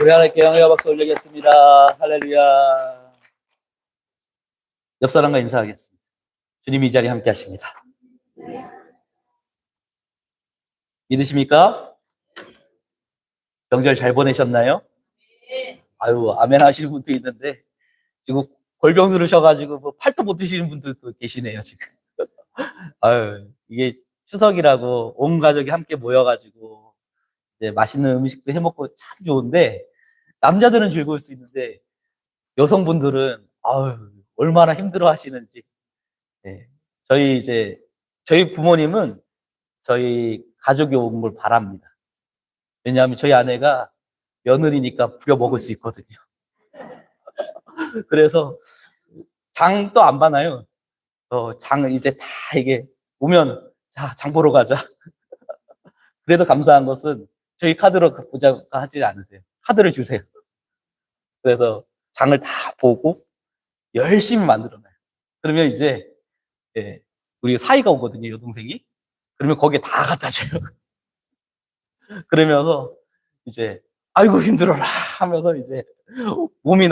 우리 하나님께 영광과 박수 올리겠습니다. 할렐루야. 옆 사람과 인사하겠습니다. 주님이 이 자리에 함께 하십니다. 믿으십니까? 명절 잘 보내셨나요? 아유, 아멘 하시는 분도 있는데, 지금 골병 들으셔가지고, 팔도 못 드시는 분들도 계시네요, 지금. 아유, 이게 추석이라고 온 가족이 함께 모여가지고, 이제 맛있는 음식도 해 먹고 참 좋은데, 남자들은 즐거울 수 있는데, 여성분들은, 아유, 얼마나 힘들어 하시는지. 네. 저희 부모님은 저희 가족이 온 걸 바랍니다. 왜냐하면 저희 아내가 며느리니까 부려 먹을 수 있거든요. 그래서 장도 안 봐놔요. 장을 이제 다 이게 오면, 자, 장 보러 가자. 그래도 감사한 것은 저희 카드로 보자고 하지 않으세요. 카드를 주세요. 그래서 장을 다 보고 열심히 만들어놔요. 그러면 이제, 예, 우리 사이가 오거든요, 여동생이. 그러면 거기에 다 갖다 줘요. 그러면서 이제, 아이고, 힘들어라 하면서 이제 몸이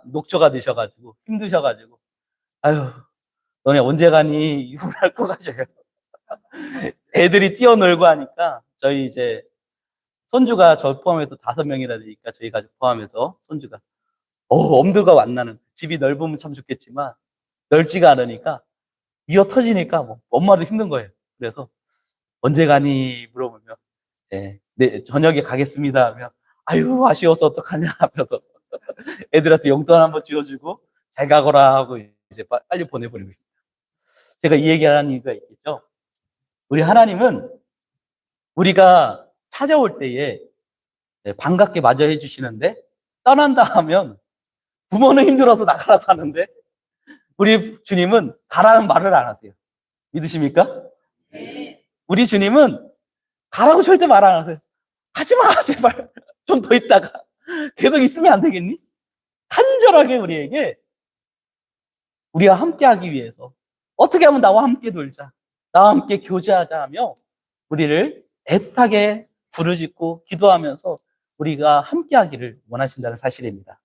녹초가 되셔가지고, 힘드셔가지고, 아유, 너네 언제 가니? 이걸 할 거 가져요. 애들이 뛰어놀고 하니까, 저희 이제, 손주가 저 포함해서 5명이라 되니까, 저희 가족 포함해서 손주가, 엄두가 안 나는, 집이 넓으면 참 좋겠지만, 넓지가 않으니까, 미어 터지니까, 뭐, 엄마도 힘든 거예요. 그래서, 언제 가니? 물어보면, 네, 저녁에 가겠습니다 하면, 아유, 아쉬워서 어떡하냐 하면서, 애들한테 용돈 한번 쥐어주고, 잘 가거라 하고, 이제 빨리 보내버리고 있어요. 제가 이 얘기하는 이유가 있겠죠. 우리 하나님은 우리가 찾아올 때에 반갑게 맞이해 주시는데, 떠난다 하면 부모는 힘들어서 나가라고 하는데, 우리 주님은 가라는 말을 안 하세요. 믿으십니까? 우리 주님은 가라고 절대 말 안 하세요. 하지 마, 제발. 좀 더 있다가. 계속 있으면 안 되겠니? 간절하게 우리에게, 우리와 함께 하기 위해서, 어떻게 하면 나와 함께 놀자, 나와 함께 교제하자 하며, 우리를 애타게 부르짖고 기도하면서 우리가 함께 하기를 원하신다는 사실입니다.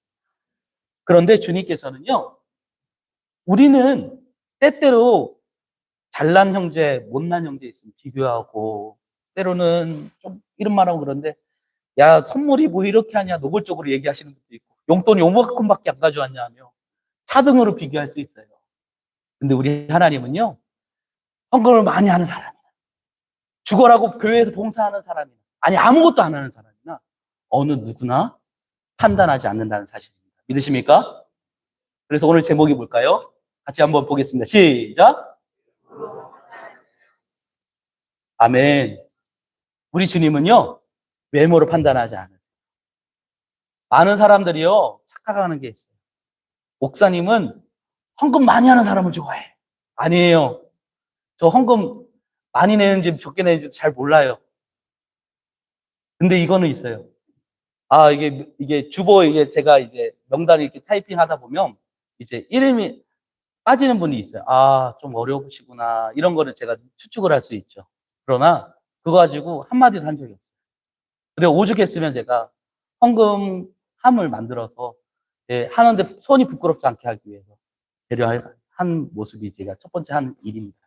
그런데 주님께서는요, 우리는 때때로 잘난 형제, 못난 형제 있으면 비교하고, 때로는 좀 이런 말하고 그런데, 야, 선물이 뭐 이렇게 하냐, 노골적으로 얘기하시는 분도 있고, 용돈이 요만큼밖에 안 가져왔냐 하며 차등으로 비교할 수 있어요. 근데 우리 하나님은요, 헌금을 많이 하는 사람이나, 죽어라고 교회에서 봉사하는 사람이나, 아니 아무것도 안 하는 사람이나, 어느 누구나 판단하지 않는다는 사실입니다. 믿으십니까? 그래서 오늘 제목이 뭘까요? 같이 한번 보겠습니다. 시작! 아멘. 우리 주님은요, 외모로 판단하지 않으세요. 많은 사람들이요, 착각하는 게 있어요. 목사님은 헌금 많이 하는 사람을 좋아해. 아니에요. 저 헌금 많이 내는지 적게 내는지 잘 몰라요. 근데 이거는 있어요. 아, 이게 주보, 제가 이제 명단 이렇게 타이핑 하다 보면, 이제 이름이 빠지는 분이 있어요. 아, 좀 어려우시구나. 이런 거를 제가 추측을 할 수 있죠. 그러나, 그거 가지고 한마디도 한 적이 없어요. 그래, 오죽했으면 제가 헌금함을 만들어서, 하는데 손이 부끄럽지 않게 하기 위해서 배려한 모습이 제가 첫 번째 한 일입니다.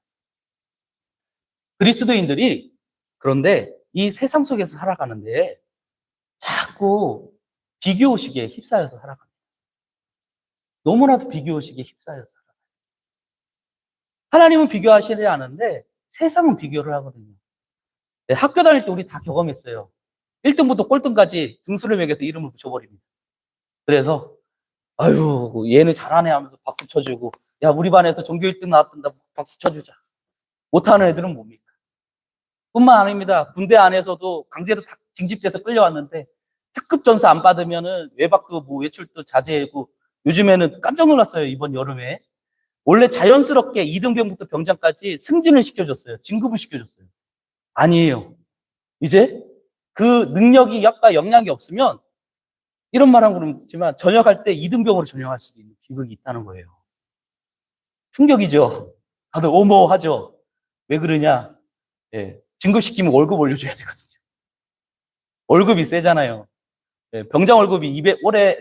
그리스도인들이, 그런데 이 세상 속에서 살아가는데 자꾸 비교의식에 휩싸여서 살아갑니다. 너무나도 비교의식에 휩싸여서 살아가요. 하나님은 비교하시지 않은데 세상은 비교를 하거든요. 학교 다닐 때 우리 다 경험했어요. 1등부터 꼴등까지 등수를 매겨서 이름을 붙여버립니다. 그래서 아유, 얘는 잘하네 하면서 박수 쳐주고, 야, 우리 반에서 전교 1등 나왔던다, 박수 쳐주자. 못하는 애들은 뭡니까? 뿐만 아닙니다. 군대 안에서도 강제로 징집돼서 끌려왔는데 특급 전사 안 받으면은 외박도 뭐 외출도 자제하고, 요즘에는 깜짝 놀랐어요. 이번 여름에 원래 자연스럽게 2등병부터 병장까지 승진을 시켜줬어요. 진급을 시켜줬어요. 아니에요. 이제 그 능력이 약간 역량이 없으면, 이런 말 하고 그러지만 전역할 때 2등병으로 전역할 수도 있는 비극이 있다는 거예요. 충격이죠. 다들 오모하죠. 왜 그러냐? 진급시키면 월급 올려줘야 되거든요. 월급이 세잖아요. 병장 월급이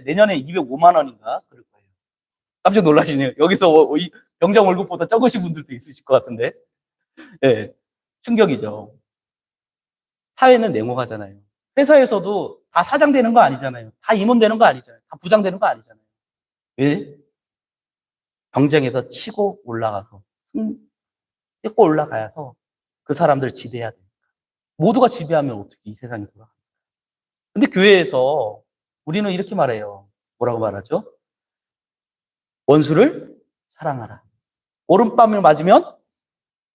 내년에 205만 원인가? 그럴 거예요. 깜짝 놀라시네요. 여기서 병장 월급보다 적으신 분들도 있으실 것 같은데. 예, 충격이죠. 사회는 냉혹하잖아요. 회사에서도 다 사장 되는 거 아니잖아요. 다 임원 되는 거 아니잖아요. 다 부장 되는 거 아니잖아요. 왜? 경쟁에서 치고 올라가서, 뛰고 올라가서 그 사람들 지배해야 돼요. 모두가 지배하면 어떻게 이 세상이 돌아갑니까? 근데 교회에서 우리는 이렇게 말해요. 뭐라고 말하죠? 원수를 사랑하라. 오른밤을 맞으면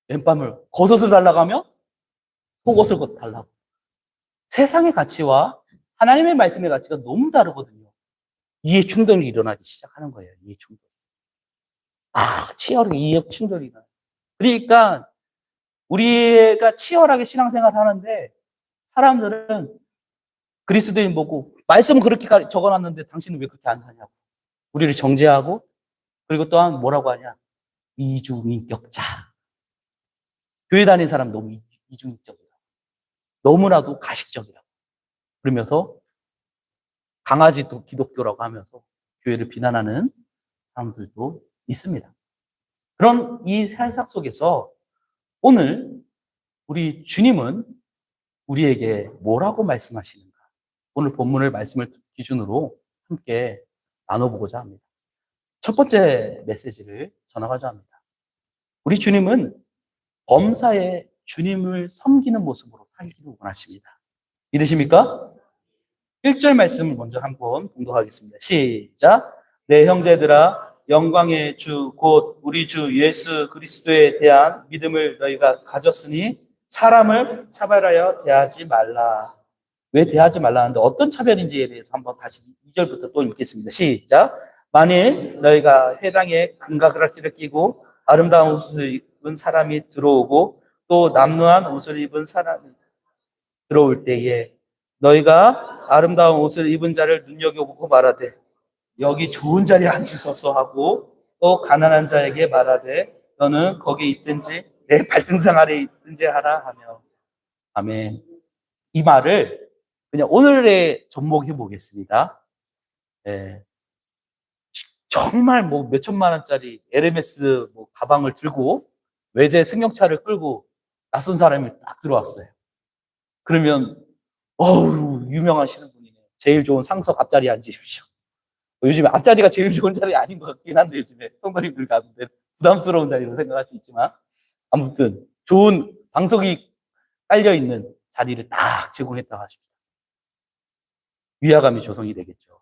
왼밤을, 겉옷을 달라고 하면 속옷을 달라고. 세상의 가치와 하나님의 말씀의 가치가 너무 다르거든요. 이해 충돌이 일어나기 시작하는 거예요. 이해 충돌. 치열하게 이해 충돌이 나요. 그러니까 우리가 치열하게 신앙생활 하는데 사람들은 그리스도인 보고 말씀은 그렇게 적어놨는데 당신은 왜 그렇게 안 사냐고. 우리를 정죄하고 그리고 또한 뭐라고 하냐. 이중인격자. 교회 다니는 사람 너무 이중인격이라고. 너무나도 가식적이라고. 그러면서 강아지도 기독교라고 하면서 교회를 비난하는 사람들도 있습니다. 그런 이 세상 속에서 오늘 우리 주님은 우리에게 뭐라고 말씀하시는가? 오늘 본문을 말씀을 기준으로 함께 나눠보고자 합니다. 첫 번째 메시지를 전하고자 합니다. 우리 주님은 범사에 주님을 섬기는 모습으로 살기를 원하십니다. 믿으십니까? 1절 말씀을 먼저 한번 봉독하겠습니다. 시작. 내 형제들아 영광의 주 곧 우리 주 예수 그리스도에 대한 믿음을 너희가 가졌으니 사람을 차별하여 대하지 말라. 왜 대하지 말라 하는데 어떤 차별인지에 대해서 한번 다시 2절부터 또 읽겠습니다. 시작. 만일 너희가 회당에 금과 그락지를 끼고 아름다운 옷을 입은 사람이 들어오고 또 남루한 옷을 입은 사람이 들어올 때에 너희가 아름다운 옷을 입은 자를 눈여겨보고 말하되 여기 좋은 자리에 앉으소서 하고 또 가난한 자에게 말하되 너는 거기 있든지 내 발등상 아래 있든지 하라 하며. 아멘. 이 말을 그냥 오늘의 접목해 보겠습니다. 네. 정말 뭐 몇천만 원짜리 에르메스 뭐 가방을 들고 외제 승용차를 끌고 낯선 사람이 딱 들어왔어요. 그러면 유명하시는 분이네. 제일 좋은 상석 앞자리에 앉으십시오. 요즘에 앞자리가 제일 좋은 자리 아닌 것 같긴 한데 요즘에 성도님들 가는데 부담스러운 자리로 생각할 수 있지만 아무튼 좋은 방석이 깔려있는 자리를 딱 제공했다고 하십니다. 위화감이 조성이 되겠죠.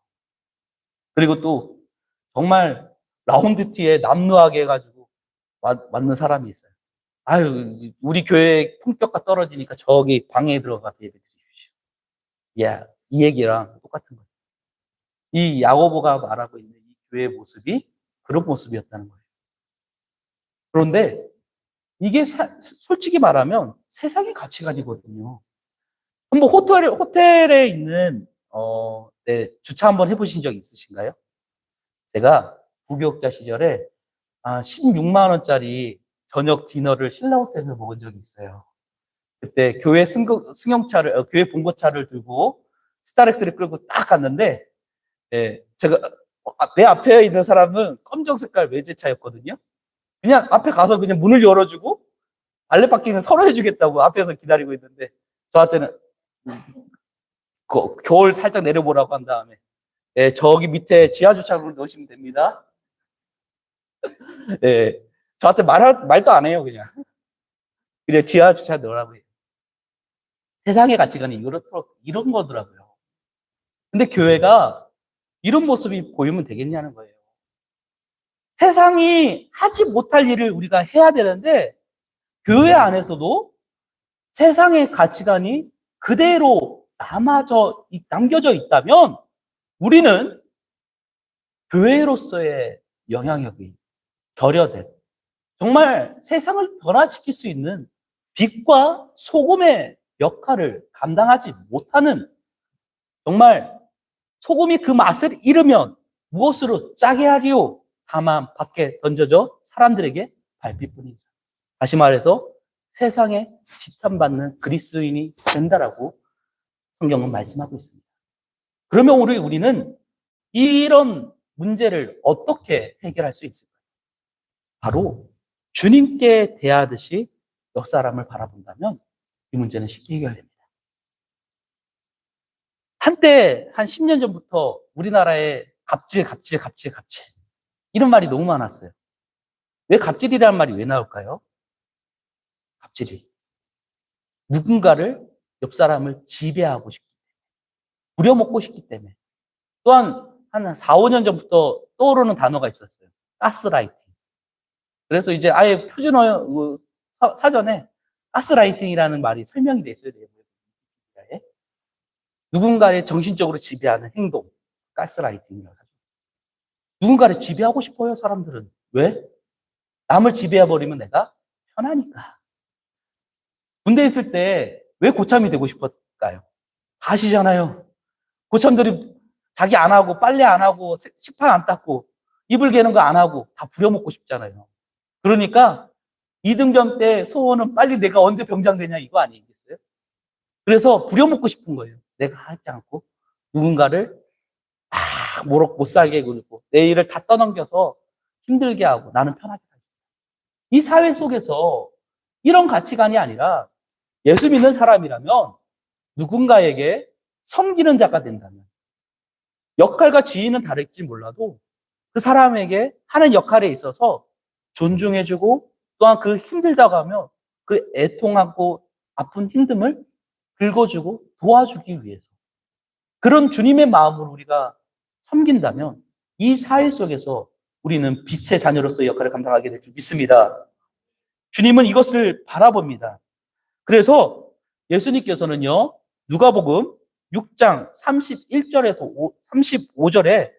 그리고 또 정말 라운드티에 남루하게 해가지고 맞는 사람이 있어요. 우리 교회 품격과 떨어지니까 저기 방에 들어가서 예배 드리십시오. 이 얘기랑 똑같은 거예요. 이 야고보가 말하고 있는 이 교회의 모습이 그런 모습이었다는 거예요. 그런데 이게 솔직히 말하면 세상의 가치관이거든요. 한번 호텔에 있는 주차 한번 해보신 적 있으신가요? 제가 부교육자 시절에 16만 원짜리 저녁 디너를 신라호텔에서 먹은 적이 있어요. 그때 교회 승용차를 교회 봉고차를 들고 스타렉스를 끌고 딱 갔는데 제가 내 앞에 있는 사람은 검정 색깔 외제차였거든요. 그냥 앞에 가서 그냥 문을 열어주고 발레바퀴는 서로 해주겠다고 앞에서 기다리고 있는데 저한테는 겨울 살짝 내려보라고 한 다음에 저기 밑에 지하주차장으로 넣으시면 됩니다. 저한테 말도 안 해요. 그냥 지하주차 넣으라고 해요. 세상의 가치관이 이런 거더라고요. 근데 교회가 이런 모습이 보이면 되겠냐는 거예요. 세상이 하지 못할 일을 우리가 해야 되는데 교회 안에서도 세상의 가치관이 그대로 남겨져 있다면 우리는 교회로서의 영향력이 결여된 정말 세상을 변화시킬 수 있는 빛과 소금의 역할을 감당하지 못하는 정말 소금이 그 맛을 잃으면 무엇으로 짜게 하리요? 다만 밖에 던져져 사람들에게 밟힐뿐이죠. 다시 말해서 세상에 지탄받는 그리스도인이 된다라고 성경은 말씀하고 있습니다. 그러면 우리는 이런 문제를 어떻게 해결할 수 있을까요? 바로 주님께 대하듯이 옆 사람을 바라본다면 이 문제는 쉽게 해결됩니다. 한때 한 10년 전부터 우리나라에 갑질 이런 말이 너무 많았어요. 왜 갑질이라는 말이 왜 나올까요? 갑질이 누군가를 옆 사람을 지배하고 싶기 때문에, 부려먹고 싶기 때문에. 또한 한 4, 5년 전부터 떠오르는 단어가 있었어요. 가스라이팅. 그래서 이제 아예 표준어 사전에 가스라이팅이라는 말이 설명이 돼 있어요. 누군가를 정신적으로 지배하는 행동, 가스라이팅이라고 하죠. 누군가를 지배하고 싶어요, 사람들은. 왜? 남을 지배해버리면 내가 편하니까. 군대에 있을 때 왜 고참이 되고 싶었을까요? 다 아시잖아요. 고참들이 자기 안 하고, 빨래 안 하고, 식판 안 닦고, 이불 개는 거 안 하고, 다 부려먹고 싶잖아요. 그러니까 이등병 때 소원은 빨리 내가 언제 병장 되냐 이거 아니겠어요? 그래서 부려먹고 싶은 거예요. 내가 하지 않고 누군가를 못 살게 굴고 내 일을 다 떠넘겨서 힘들게 하고 나는 편하게 살고. 이 사회 속에서 이런 가치관이 아니라 예수 믿는 사람이라면 누군가에게 섬기는 자가 된다면 역할과 지위는 다를지 몰라도 그 사람에게 하는 역할에 있어서 존중해주고 또한 그 힘들다고 하면 그 애통하고 아픈 힘듦을 긁어주고 도와주기 위해서 그런 주님의 마음으로 우리가 섬긴다면 이 사회 속에서 우리는 빛의 자녀로서의 역할을 감당하게 될 줄 믿습니다. 주님은 이것을 바라봅니다. 그래서 예수님께서는요, 누가복음 6장 31절에서 35절에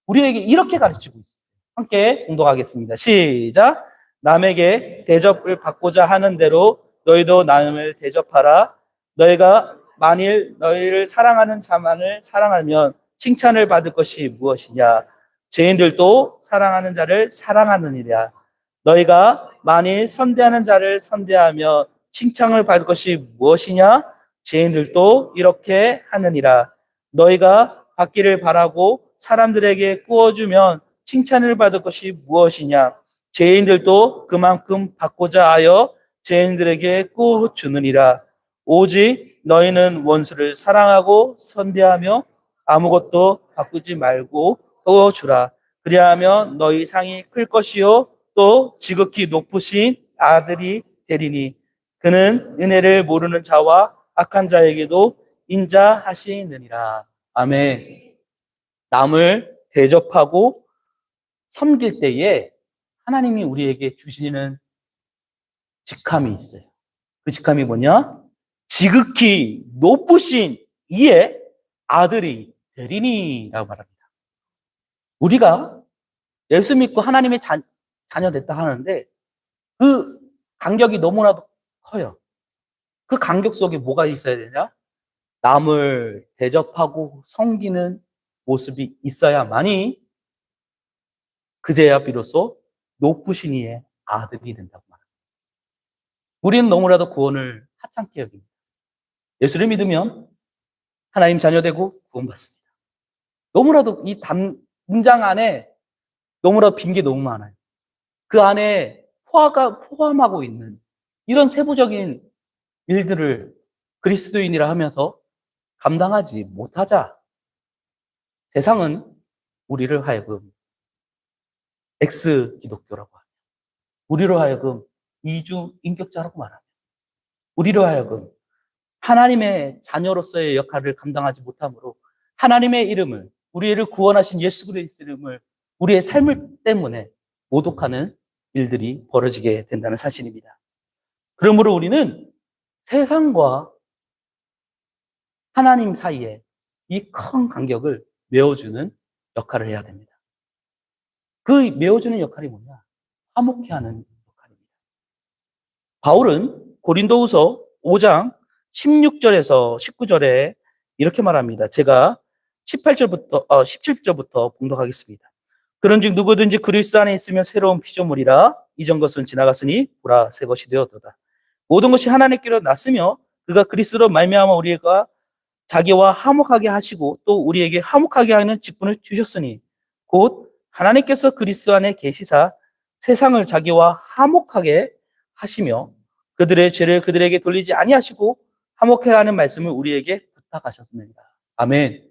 우리에게 이렇게 가르치고 있어요. 함께 공독하겠습니다. 시작. 남에게 대접을 받고자 하는 대로 너희도 남을 대접하라. 너희가 만일 너희를 사랑하는 자만을 사랑하면 칭찬을 받을 것이 무엇이냐? 죄인들도 사랑하는 자를 사랑하느니라. 너희가 만일 선대하는 자를 선대하며 칭찬을 받을 것이 무엇이냐? 죄인들도 이렇게 하느니라. 너희가 받기를 바라고 사람들에게 구워주면 칭찬을 받을 것이 무엇이냐? 죄인들도 그만큼 받고자 하여 죄인들에게 구워주느니라. 오직 너희는 원수를 사랑하고 선대하며 아무것도 바꾸지 말고 구워주라. 그리하면 너희 상이 클 것이요 또 지극히 높으신 아들이 되리니 그는 은혜를 모르는 자와 악한 자에게도 인자하시느니라. 아멘. 남을 대접하고 섬길 때에 하나님이 우리에게 주시는 직함이 있어요. 그 직함이 뭐냐? 지극히 높으신 이의 아들이 되리니라고 말합니다. 우리가 예수 믿고 하나님의 자녀 됐다 하는데 그 간격이 너무나도 커요. 그 간격 속에 뭐가 있어야 되냐? 남을 대접하고 섬기는 모습이 있어야만이 그제야 비로소 높으신 이의 아들이 된다고 말합니다. 우리는 너무나도 구원을 하찮게 여깁니다. 예수를 믿으면 하나님 자녀되고 구원받습니다. 너무나도 이 문장 안에 너무나도 빈 게 너무 많아요. 그 안에 포함하고 있는 이런 세부적인 일들을 그리스도인이라 하면서 감당하지 못하자 세상은 우리를 하여금 엑스 기독교라고 하며 우리로 하여금 이중 인격자라고 말하며 우리로 하여금 하나님의 자녀로서의 역할을 감당하지 못함으로 하나님의 이름을 우리를 구원하신 예수 그리스도의 이름을 우리의 삶을 때문에 모독하는 일들이 벌어지게 된다는 사실입니다. 그러므로 우리는 세상과 하나님 사이에 이 큰 간격을 메워주는 역할을 해야 됩니다. 그 메워주는 역할이 뭐냐? 화목케 하는 역할입니다. 바울은 고린도후서 5장 16절에서 19절에 이렇게 말합니다. 제가 17절부터 봉독하겠습니다. 그런즉 누구든지 그리스도 안에 있으면 새로운 피조물이라 이전 것은 지나갔으니 보라 새 것이 되었도다. 모든 것이 하나님께로 났으며 그가 그리스도로 말미암아 우리가 자기와 화목하게 하시고 또 우리에게 화목하게 하는 직분을 주셨으니 곧 하나님께서 그리스도 안에 계시사 세상을 자기와 화목하게 하시며 그들의 죄를 그들에게 돌리지 아니하시고 화목하게 하는 말씀을 우리에게 부탁하셨습니다. 아멘.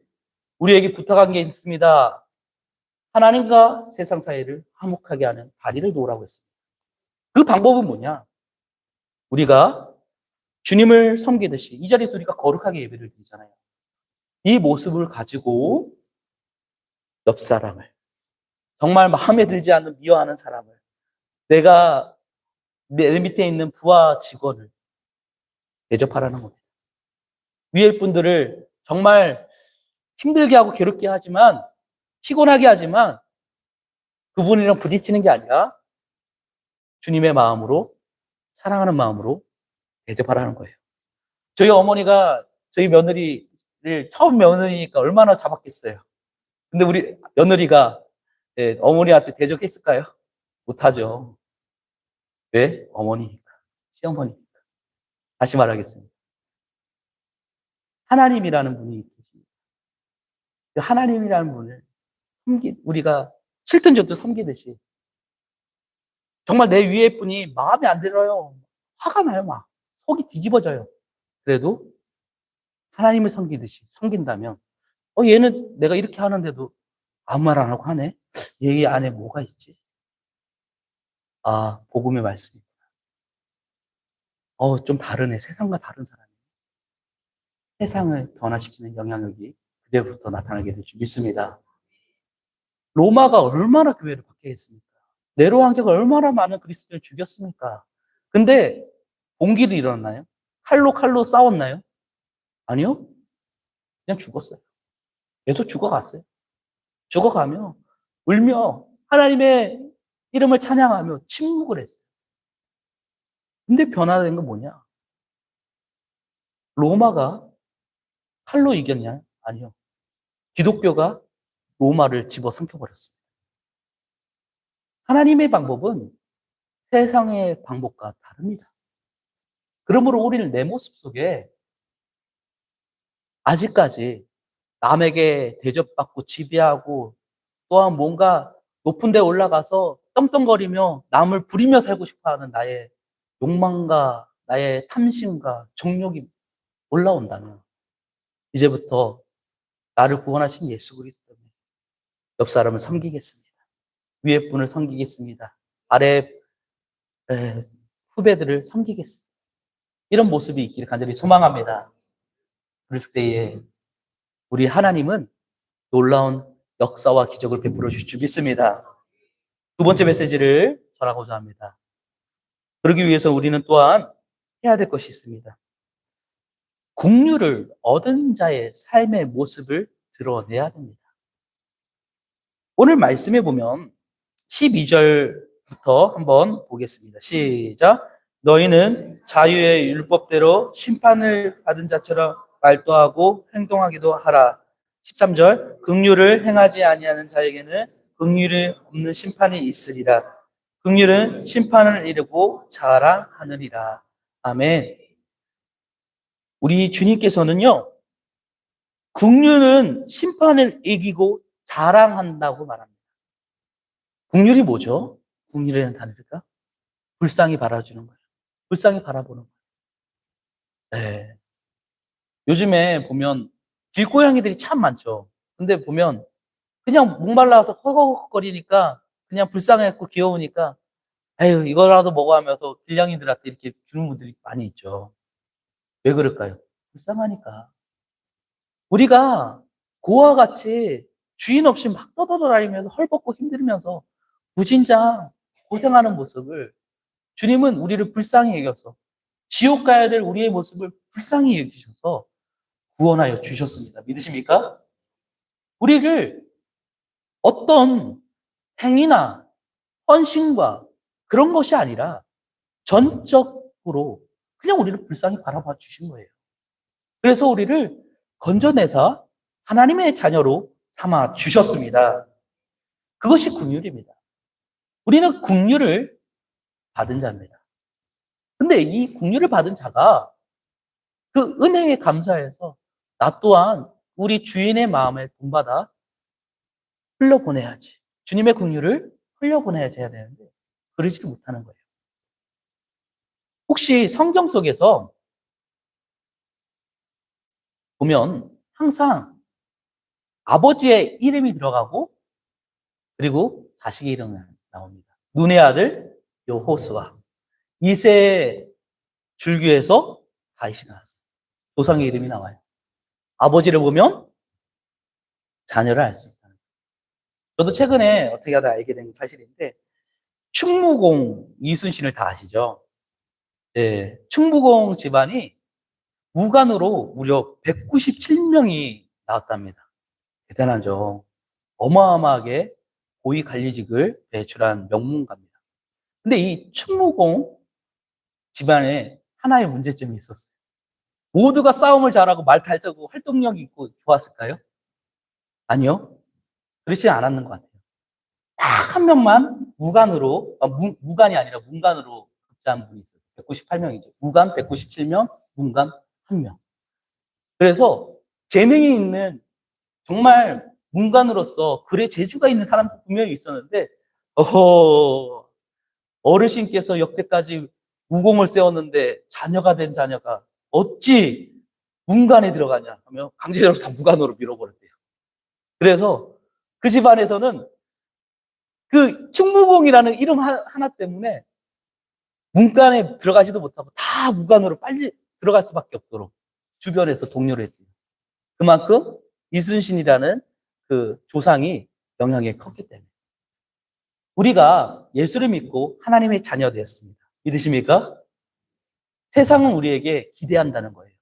우리에게 부탁한 게 있습니다. 하나님과 세상 사이를 화목하게 하는 다리를 놓으라고 했습니다. 그 방법은 뭐냐? 우리가 주님을 섬기듯이 이 자리에서 우리가 거룩하게 예배를 드리잖아요. 이 모습을 가지고 옆 사람을, 정말 마음에 들지 않는 미워하는 사람을, 내가 내 밑에 있는 부하 직원을 대접하라는 겁니다. 위에 분들을 정말 힘들게 하고 괴롭게 하지만, 피곤하게 하지만 그분이랑 부딪히는 게 아니라 주님의 마음으로, 사랑하는 마음으로 대접하라는 거예요. 저희 어머니가 저희 며느리를 처음 며느리니까 얼마나 잡았겠어요. 근데 우리 며느리가 어머니한테 대적했을까요? 못하죠. 왜? 어머니니까. 시어머니니까. 다시 말하겠습니다. 하나님이라는 분이 계십니다. 그 하나님이라는 분을 우리가 싫든 좋든 섬기듯이 정말 내 위에 분이 마음에 안 들어요. 화가 나요, 막. 속이 뒤집어져요. 그래도 하나님을 섬긴다면 얘는 내가 이렇게 하는데도 아무 말 안 하고 하네? 얘 안에 뭐가 있지? 아, 복음의 말씀이구나. 좀 다르네. 세상과 다른 사람이. 세상을 변화시키는 영향력이 그때부터 나타나게 될 줄 믿습니다. 로마가 얼마나 교회를 박해했습니까? 네로 황제가 얼마나 많은 그리스도인을 죽였습니까? 근데 봉기도 일어났나요? 칼로 싸웠나요? 아니요. 그냥 죽었어요. 계속 죽어갔어요. 죽어가며 울며 하나님의 이름을 찬양하며 침묵을 했어요. 근데 변화된 건 뭐냐? 로마가 칼로 이겼냐? 아니요. 기독교가 로마를 집어삼켜버렸습니다. 하나님의 방법은 세상의 방법과 다릅니다. 그러므로 우리는 내 모습 속에 아직까지 남에게 대접받고 지배하고 또한 뭔가 높은 데 올라가서 떵떵거리며 남을 부리며 살고 싶어하는 나의 욕망과 나의 탐심과 정욕이 올라온다면 이제부터 나를 구원하신 예수 그리스도 옆 사람을 섬기겠습니다. 위에 분을 섬기겠습니다. 아래 후배들을 섬기겠습니다. 이런 모습이 있기를 간절히 소망합니다. 그럴 때에 우리 하나님은 놀라운 역사와 기적을 베풀어 주실 줄 믿습니다. 두 번째 메시지를 전하고자 합니다. 그러기 위해서 우리는 또한 해야 될 것이 있습니다. 긍휼을 얻은 자의 삶의 모습을 드러내야 됩니다. 오늘 말씀에 보면 12절부터 한번 보겠습니다. 시작. 너희는 자유의 율법대로 심판을 받은 자처럼 말도 하고 행동하기도 하라. 13절. 긍휼을 행하지 아니하는 자에게는 긍휼이 없는 심판이 있으리라. 긍휼은 심판을 이루고 자랑하느니라. 아멘. 우리 주님께서는요, 긍휼은 심판을 이기고 자랑한다고 말합니다. 긍휼이 뭐죠? 긍휼이라는 단어일까? 불쌍히 바라주는 거예요. 불쌍히 바라보는 거예요. 네. 요즘에 보면 길고양이들이 참 많죠. 근데 보면 그냥 목말라서 허걱허걱거리니까 그냥 불쌍해갖고 귀여우니까 아유 이거라도 먹어 하면서 길냥이들한테 이렇게 주는 분들이 많이 있죠. 왜 그럴까요? 불쌍하니까. 우리가 고와 같이 주인 없이 막 떠돌아다니면서 헐벗고 힘들면서 무진장 고생하는 모습을 주님은 우리를 불쌍히 여겨서 지옥 가야 될 우리의 모습을 불쌍히 여기셔서 구원하여 주셨습니다. 믿으십니까? 우리를 어떤 행위나 헌신과 그런 것이 아니라 전적으로 그냥 우리를 불쌍히 바라봐 주신 거예요. 그래서 우리를 건져내서 하나님의 자녀로 삼아 주셨습니다. 그것이 긍휼입니다. 우리는 긍휼을 받은 자입니다. 근데 이 긍휼을 받은 자가 그 은혜에 감사해서 나 또한 우리 주인의 마음을 본받아 흘려보내야지. 주님의 긍휼을 흘려보내야지 해야 되는데 그러지도 못하는 거예요. 혹시 성경 속에서 보면 항상 아버지의 이름이 들어가고 그리고 자식의 이름이 나옵니다. 눈의 아들 여호수아. 이세 줄기에서 다윗이 나왔어요. 조상의 이름이 나와요. 아버지를 보면 자녀를 알 수 있다는 거예요. 저도 최근에 어떻게 하다 알게 된 사실인데 충무공 이순신을 다 아시죠? 네, 충무공 집안이 무관으로 무려 197명이 나왔답니다. 대단하죠. 어마어마하게 고위 관리직을 배출한 명문가입니다. 근데 이 충무공 집안에 하나의 문제점이 있었어요. 모두가 싸움을 잘하고 말 잘하고 활동력이 있고 좋았을까요? 아니요. 그렇지 않았는 것 같아요. 딱 한 명만 무관으로, 무관이 아니라 문관으로 급제한 분이 있어요. 198명이죠. 무관 197명, 문관 1명. 그래서 재능이 있는 정말 문관으로서 글에 재주가 있는 사람도 분명히 있었는데, 어르신께서 역대까지 무공을 세웠는데 자녀가 된 자녀가 어찌 문관에 들어가냐 하며 강제적으로 다 무관으로 밀어버렸대요. 그래서 그 집안에서는 그 충무공이라는 이름 하나 때문에 문관에 들어가지도 못하고 다 무관으로 빨리 들어갈 수밖에 없도록 주변에서 독려를 했대요. 그만큼 이순신이라는 그 조상이 영향이 컸기 때문에. 우리가 예수를 믿고 하나님의 자녀 되었습니다. 믿으십니까? 세상은 우리에게 기대한다는 거예요.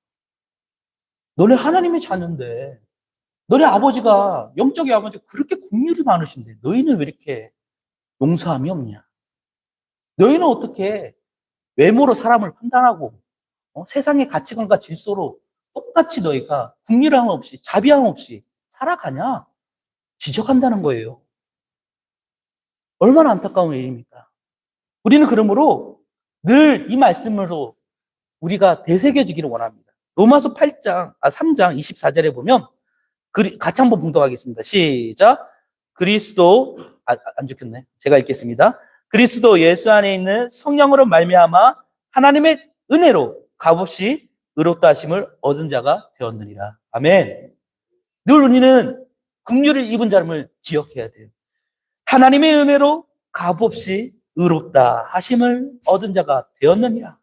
너네 하나님의 자녀인데, 너네 아버지가, 영적인 아버지가 그렇게 긍휼이 많으신데, 너희는 왜 이렇게 용서함이 없냐? 너희는 어떻게 외모로 사람을 판단하고, 세상의 가치관과 질서로 똑같이 너희가 긍휼함 없이, 자비함 없이 살아가냐? 지적한다는 거예요. 얼마나 안타까운 일입니까? 우리는 그러므로 늘 이 말씀으로 우리가 되새겨지기를 원합니다. 로마서 3장 24절에 보면 같이 한번 봉독하겠습니다. 시작. 그리스도 안 적혔네. 제가 읽겠습니다. 그리스도 예수 안에 있는 성령으로 말미암아 하나님의 은혜로 값없이 의롭다 하심을 얻은 자가 되었느니라. 아멘. 늘 우리는 긍휼을 입은 자를 기억해야 돼요. 하나님의 은혜로 값없이 의롭다 하심을 얻은 자가 되었느니라.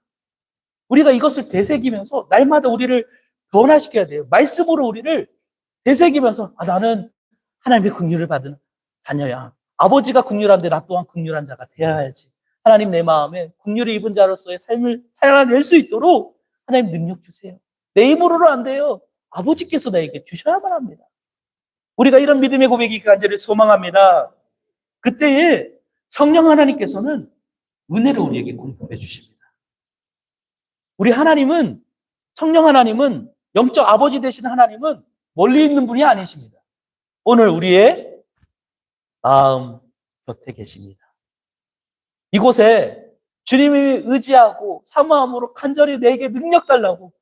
우리가 이것을 되새기면서 날마다 우리를 변화시켜야 돼요. 말씀으로 우리를 되새기면서 나는 하나님의 긍휼을 받은 자녀야. 아버지가 긍휼한데 나 또한 긍휼한 자가 되어야지. 하나님 내 마음에 긍휼을 입은 자로서의 삶을 살아낼 수 있도록 하나님 능력 주세요. 내 힘으로는 안 돼요. 아버지께서 나에게 주셔야만 합니다. 우리가 이런 믿음의 고백이 간절히 소망합니다. 그때에 성령 하나님께서는 은혜를 우리에게 공급해 주십니다. 우리 하나님은, 성령 하나님은, 영적 아버지 되신 하나님은 멀리 있는 분이 아니십니다. 오늘 우리의 마음 곁에 계십니다. 이곳에 주님이 의지하고 사모함으로 간절히 내게 능력 달라고,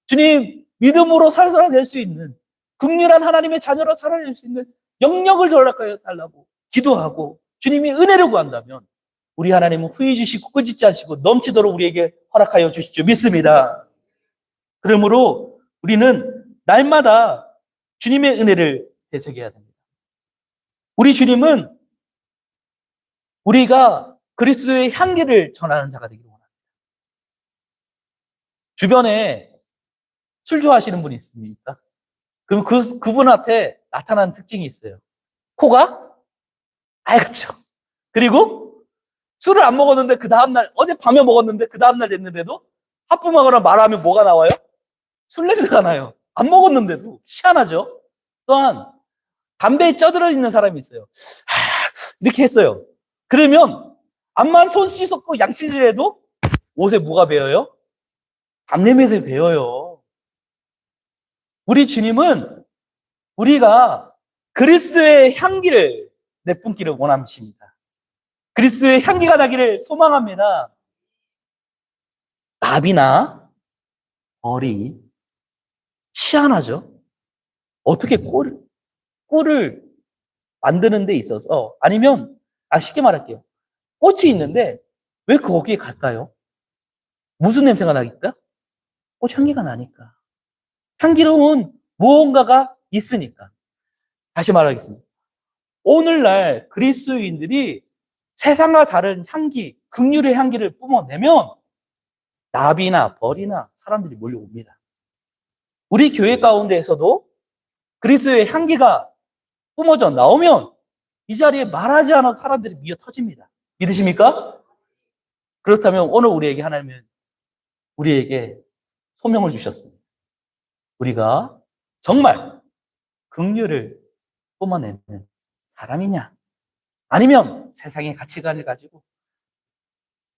주님 믿음으로 살아낼 수 있는, 긍휼한 하나님의 자녀로 살아낼 수 있는 영역을 허락하여 달라고 기도하고 주님이 은혜를 구한다면 우리 하나님은 후회 주시고 꾸짖지 않으시고 넘치도록 우리에게 허락하여 주시죠. 믿습니다. 그러므로 우리는 날마다 주님의 은혜를 되새겨야 됩니다. 우리 주님은 우리가 그리스도의 향기를 전하는 자가 되기를 원합니다. 주변에 술 좋아하시는 분이 있습니까? 그럼 그분한테 나타나는 특징이 있어요. 코가 하얗죠. 그리고 술을 안 먹었는데 그 다음날, 어젯밤에 먹었는데 그 다음날 됐는데도 하품하거나 말하면 뭐가 나와요? 술 냄새가 나요. 안 먹었는데도. 희한하죠? 또한 담배에 쪄들어 있는 사람이 있어요. 이렇게 했어요. 그러면 암만 손 씻었고 양치질해도 옷에 뭐가 배어요? 담냄새 배어요. 우리 주님은 우리가 그리스도의 향기를 내뿜기를 원하십니다. 그리스도의 향기가 나기를 소망합니다. 나비나 벌이 희한하죠? 어떻게 꿀을 만드는 데 있어서, 아니면, 쉽게 말할게요. 꽃이 있는데, 왜 거기에 갈까요? 무슨 냄새가 나겠다? 꽃 향기가 나니까. 향기로운 무언가가 있으니까. 다시 말하겠습니다. 오늘날 그리스도인들이 세상과 다른 향기, 긍휼의 향기를 뿜어내면 나비나 벌이나 사람들이 몰려옵니다. 우리 교회 가운데에서도 그리스도의 향기가 뿜어져 나오면 이 자리에 말하지 않은 사람들이 미어 터집니다. 믿으십니까? 그렇다면 오늘 우리에게 소명을 주셨습니다. 우리가 정말 긍휼을 뿜어내는 사람이냐? 아니면 세상의 가치관을 가지고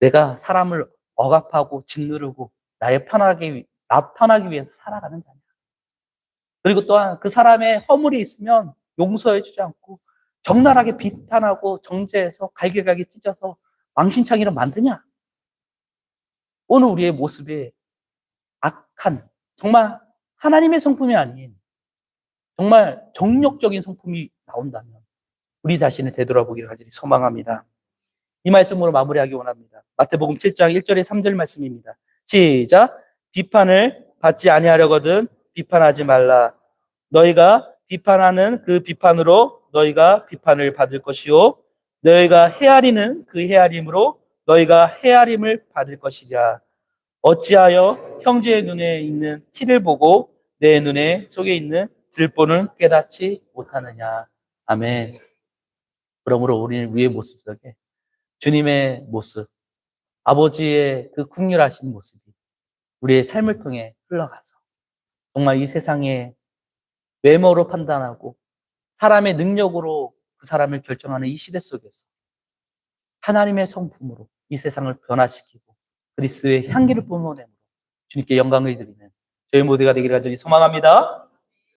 내가 사람을 억압하고 짓누르고 나 편하기 위해서 살아가는 자냐? 그리고 또한 그 사람의 허물이 있으면 용서해 주지 않고 적나라하게 비판하고 정죄해서 갈기갈기 찢어서 망신창이로 만드냐? 오늘 우리의 모습에 악한, 정말 하나님의 성품이 아닌 정말 정욕적인 성품이 나온다면 우리 자신을 되돌아보기를 간절히 소망합니다. 이 말씀으로 마무리하기 원합니다. 마태복음 7장 1절에 3절 말씀입니다. 시작. 비판을 받지 아니하려거든 비판하지 말라. 너희가 비판하는 그 비판으로 너희가 비판을 받을 것이요 너희가 헤아리는 그 헤아림으로 너희가 헤아림을 받을 것이랴. 어찌하여 형제의 눈에 있는 티를 보고 내 눈에 속에 있는 들보는 깨닫지 못하느냐. 아멘. 그러므로 우리는 우리의 모습 속에 주님의 모습, 아버지의 그 긍휼하신 모습이 우리의 삶을 통해 흘러가서 정말 이 세상에 외모로 판단하고 사람의 능력으로 그 사람을 결정하는 이 시대 속에서 하나님의 성품으로 이 세상을 변화시키고 그리스도의 향기를 뿜어내므로 주님께 영광을 드리는 저희 모두가 되기를 간절히 소망합니다.